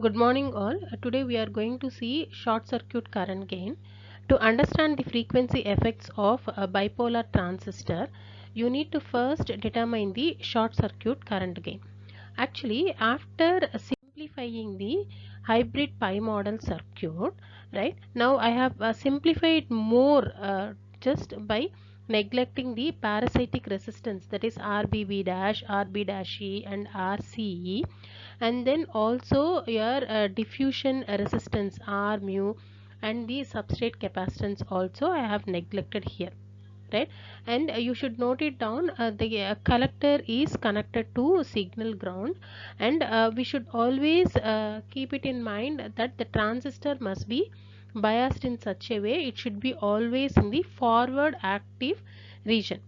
Good morning all. Today we are going to see short circuit current gain. To understand the frequency effects of a bipolar transistor, you need to first determine the short circuit current gain. Actually, after simplifying the hybrid pi model circuit, right, now I have simplified more just by neglecting the parasitic resistance, that is RBB dash, RB dash E and RCE, and then also your diffusion resistance R mu and the substrate capacitance also I have neglected here, right? And you should note it down. The collector is connected to signal ground, and we should always keep it in mind that the transistor must be biased in such a way it should be always in the forward active region.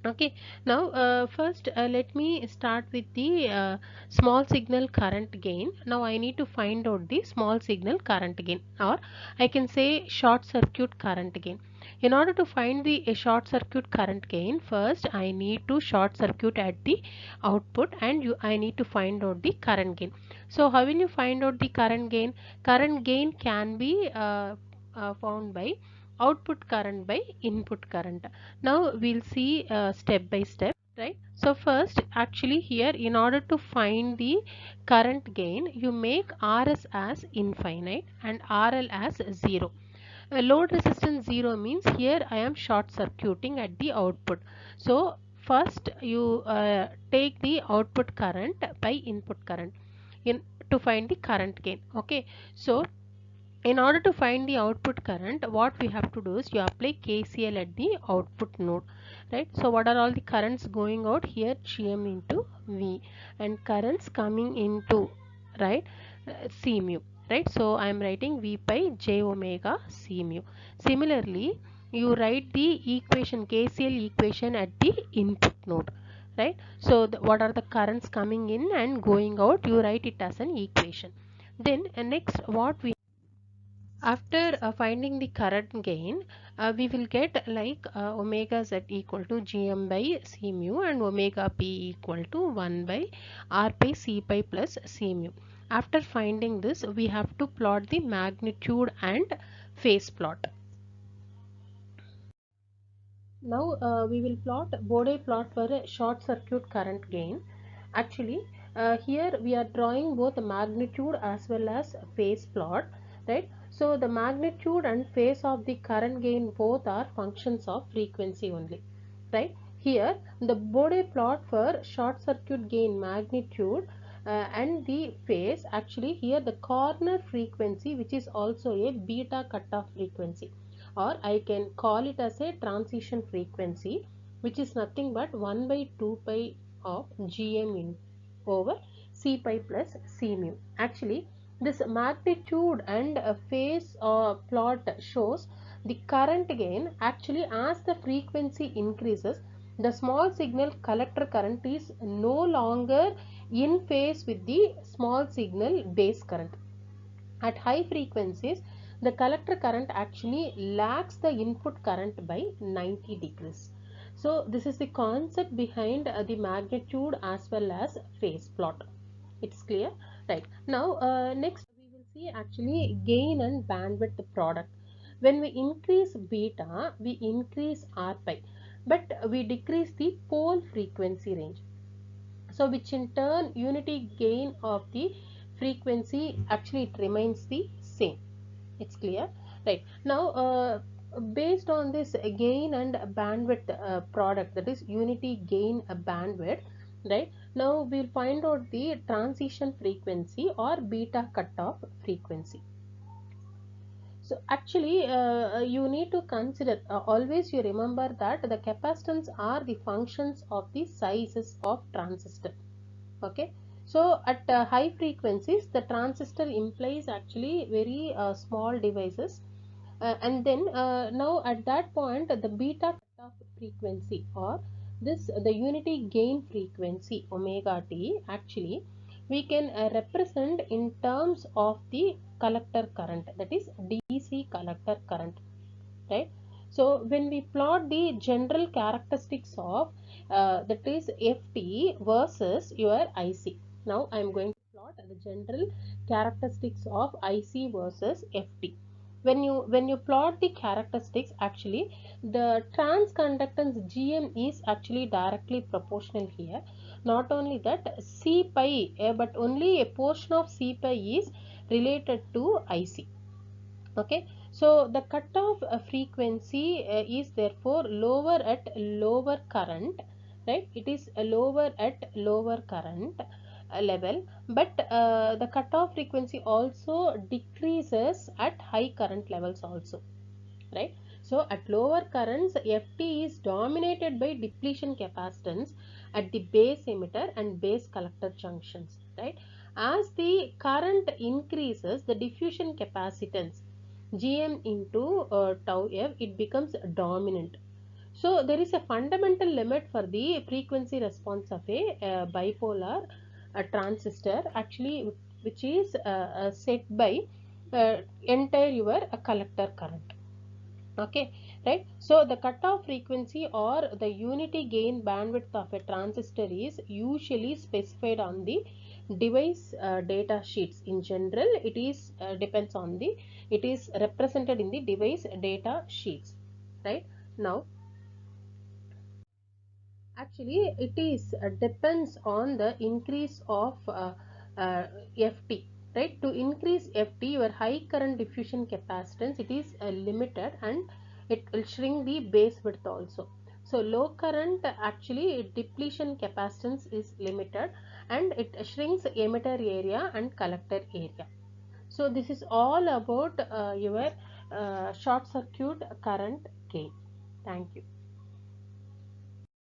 Okay, now first let me start with the small signal current gain. Now I need to find out the small signal current gain, or I can say short circuit current gain. In order to find the short circuit current gain, first I need to short circuit at the output, and I need to find out the current gain. So how will you find out the current gain? Current gain can be found by output current by input current. Now we'll see step by step, right? So first, actually here, in order to find the current gain, you make RS as infinite and RL as 0. Load resistance 0 means here I am short circuiting at the output. So first you take the output current by input current in to find the current gain. Okay, so in order to find the output current, what we have to do is you apply KCL at the output node, right? So what are all the currents going out here? Gm into V, and currents coming into, right, C mu, right? So I am writing V pi j omega C mu. Similarly, you write the equation, KCL equation at the input node, right? So what are the currents coming in and going out? You write it as an equation. Then next, what we after finding the current gain, we will get like omega z equal to gm by c mu and omega p equal to 1 by r pi c pi plus c mu. After finding this, we have to plot the magnitude and phase plot. Now we will plot Bode plot for a short circuit current gain. Actually, here we are drawing both the magnitude as well as phase plot, right? So the magnitude and phase of the current gain both are functions of frequency only, right? Here the Bode plot for short circuit gain magnitude and the phase, actually here the corner frequency, which is also a beta cutoff frequency, or I can call it as a transition frequency, which is nothing but 1 by 2 pi of gm in over c pi plus c mu. Actually, this magnitude and phase plot shows the current gain. Actually, as the frequency increases, the small signal collector current is no longer in phase with the small signal base current. At high frequencies, the collector current actually lags the input current by 90 degrees. So this is the concept behind the magnitude as well as phase plot. It's clear, right? Now next we will see actually gain and bandwidth product. When we increase beta, we increase r pi, but we decrease the pole frequency range. So which in turn unity gain of the frequency, actually it remains the same. It's clear, right? Now based on this gain and bandwidth product, that is unity gain bandwidth, right? Now we'll find out the transition frequency or beta cutoff frequency. So actually you need to consider always you remember that the capacitance are the functions of the sizes of transistor. Okay, so at high frequencies the transistor implies actually very small devices, and then now at that point the beta cutoff frequency, or this the unity gain frequency omega t, actually we can represent in terms of the collector current, that is DC collector current, right? So when we plot the general characteristics of that is FT versus your IC. Now I am going to plot the general characteristics of IC versus FT. When you plot the characteristics, actually the transconductance GM is actually directly proportional here. Not only that, C pi, but only a portion of C pi is related to IC. Okay, so the cutoff frequency is therefore lower at lower current, right? It is lower at lower current level, but the cutoff frequency also decreases at high current levels also, right? So at lower currents, FT is dominated by depletion capacitance at the base emitter and base collector junctions, right? As the current increases, the diffusion capacitance Gm into tau f, it becomes dominant. So there is a fundamental limit for the frequency response of a bipolar transistor, actually, which is set by entire your collector current. Okay, right? So the cutoff frequency or the unity gain bandwidth of a transistor is usually specified on the device data sheets. In general, it is depends on the, it is represented in the device data sheets, right? Now actually it is depends on the increase of FT, right? To increase FT, your high current diffusion capacitance, it is limited, and it will shrink the base width also. So low current, actually depletion capacitance is limited and it shrinks emitter area and collector area. So this is all about your short circuit current gain. Thank you.